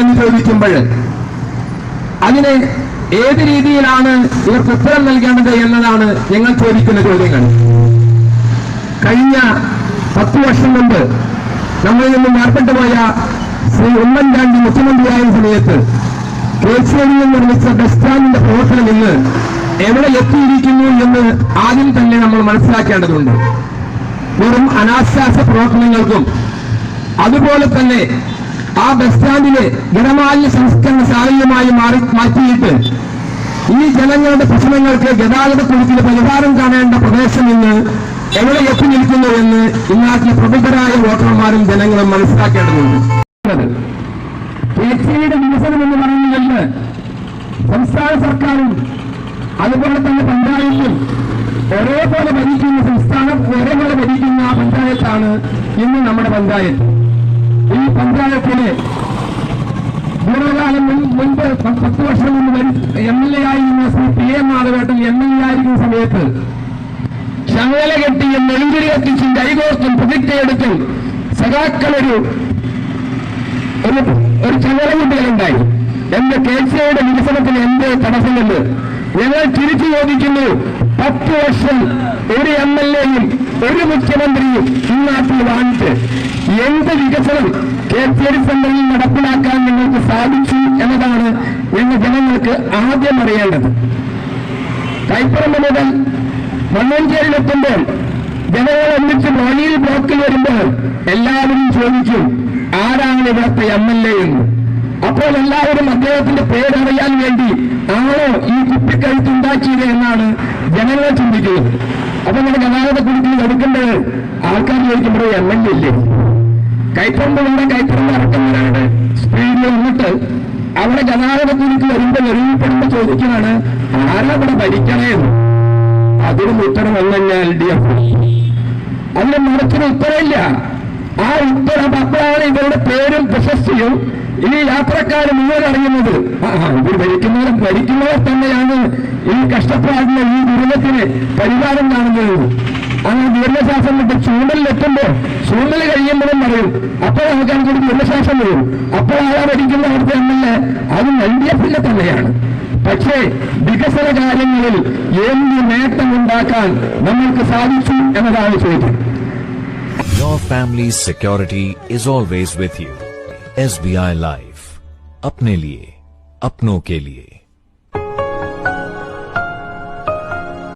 എന്ന് ചോദിക്കുമ്പോൾ അതിന് ഏത് രീതിയിലാണ് ഇവർക്ക് ഉത്തരം നൽകേണ്ടത് എന്നതാണ് ഞങ്ങൾ ചോദിക്കുന്ന ചോദ്യങ്ങൾ. കഴിഞ്ഞ 10 വർഷം മുമ്പ് നമ്മളിൽ നിന്നും വേർപെട്ടു പോയ ശ്രീ ഉമ്മൻചാണ്ടി മുഖ്യമന്ത്രിയായ സമയത്ത് കേച്ചേരിയിൽ നിർമ്മിച്ച ബസ് സ്റ്റാൻഡിന്റെ പ്രവർത്തനം ഇന്ന് എവിടെ എത്തിയിരിക്കുന്നു എന്ന് ആദ്യം തന്നെ നമ്മൾ മനസ്സിലാക്കേണ്ടതുണ്ട്. വെറും അനാശാസ പ്രവർത്തനങ്ങൾക്കും അതുപോലെ തന്നെ ആ ബസ് സ്റ്റാൻഡിലെ ജനമാലിന്യ സംസ്കരണ ശാലയുമായി മാറ്റിയിട്ട് ഈ ജനങ്ങളുടെ പ്രശ്നങ്ങൾക്ക് ഗതാഗതക്കുരുക്കിന് പരിഹാരം കാണേണ്ട പ്രദേശം ഇന്ന് എവിടെ എത്തി നിൽക്കുന്നു എന്ന് ഇന്നാട്ടിലെ പ്രബുദ്ധരായ വോട്ടർമാരും ജനങ്ങളും മനസ്സിലാക്കേണ്ടതുണ്ട്. കേച്ചേരിയുടെ വികസനം എന്ന് പറയുന്നത് സംസ്ഥാന സർക്കാരും അതുപോലെ തന്നെ പഞ്ചായത്തും ഒരേപോലെ ഭരിക്കുന്ന സംസ്ഥാനം ഒരേപോലെ ഭരിക്കുന്ന പഞ്ചായത്താണ് ഇന്ന് നമ്മുടെ പഞ്ചായത്ത്. ഈ പഞ്ചായത്തിലെ ദീർഘകാലം മുൻപ് 10 വർഷം മുമ്പ് MLA ആയിരുന്ന ശ്രീ PM മാധവേട്ടൻ MLA ആയിരിക്കുന്ന സമയത്ത് ശകല കെട്ടിയും നെടുങ്കിരി കത്തിച്ചും കൈകോർത്തും പ്രതിജ്ഞയെടുത്തും സഖാക്കളൊരു ചങ്ങലകുട്ടികളുണ്ടായി. എന്റെ കേച്ചയുടെ വികസനത്തിന് എന്ത് തടസ്സമെന്ന് ഞങ്ങൾ തിരിച്ചു ചോദിക്കുന്നു. 10 വർഷം ഒരു MLA-യും ഒരു മുഖ്യമന്ത്രിയും ഈ നാട്ടിൽ വാങ്ങിച്ച് എന്ത് വികസനം കേച്ചേരി സെന്ററിൽ നടപ്പിലാക്കാൻ നിങ്ങൾക്ക് സാധിച്ചു എന്നതാണ് ഞങ്ങൾ ജനങ്ങൾക്ക് ആദ്യം അറിയേണ്ടത്. കൈപ്പറമ്പ് മുതൽ മണ്ണഞ്ചേരിയിലെത്തുമ്പോൾ ജനങ്ങൾ ഒന്നിച്ച് വഴിയിൽ ബ്ലോക്കിൽ വരുമ്പോൾ എല്ലാവരും ചോദിക്കും ആരാണ് ഇവിടുത്തെ MLA എന്ന്. അപ്പോൾ എല്ലാവരും അദ്ദേഹത്തിന്റെ പേരറിയാൻ വേണ്ടി ആണോ ഈ കുപ്പിക്കഴുത്തുണ്ടാക്കിയത് എന്നാണ് ജനങ്ങൾ ചിന്തിക്കുന്നത്. അപ്പൊ നമ്മുടെ ഗതാഗത കുരുക്കിൽ എടുക്കേണ്ടത് ആൾക്കാർ ചോദിക്കുമ്പോൾ MLA ഇല്ലേ? കൈപ്പറമ്പുകളുടെ കൈപ്പറമ്പ് ഇറക്കുന്നവരുടെ സ്പീഡിൽ വന്നിട്ട് അവിടെ ഗതാഗത കുരുക്കിൽ വരുമ്പോൾ എറിയപ്പെടുമ്പോൾ ചോദിക്കുന്നതാണ് ആരാ ഇവിടെ ഭരിക്കണേ എന്ന്. അതിനും ഉത്തരം വന്നുകഴിഞ്ഞാൽ LDF. അതിന് മറിച്ചൊരു ഉത്തരമില്ല. ആ ഉത്തരം അപ്പോഴാണ് ഇവരുടെ പേരും പ്രശസ്തിയും ഈ യാത്രക്കാർ മുഴുവൻ അറിയുന്നത്. ഇവർ ഭരിക്കുന്നവർ തന്നെയാണ് ഈ കഷ്ടപ്പാടിന് ഈ ദുരിതത്തിന് പരിഹാരം കാണുന്നത്. അങ്ങനെ ദീർഘശ്വാസം വിട്ട് ചൂണ്ടലിലെത്തുമ്പോൾ ചൂണ്ടൽ കഴിയുമ്പോഴും പറയും. അപ്പോൾ ആൾക്കാർ കൂടി ദീർഘശ്വാസം വരും. അപ്പോൾ ആളെ ഭരിക്കുന്ന അവിടുത്തെ MLA അത് LDF-ന്റെ തന്നെയാണ്. പക്ഷേ വികസന കാര്യങ്ങളിൽ എന്ത് നേട്ടമുണ്ടാക്കാൻ നമ്മൾക്ക് സാധിച്ചു എന്നതാണ് ചോദ്യം. Your family's security is always with you. SBI Life. अपने लिए, अपनों के लिए.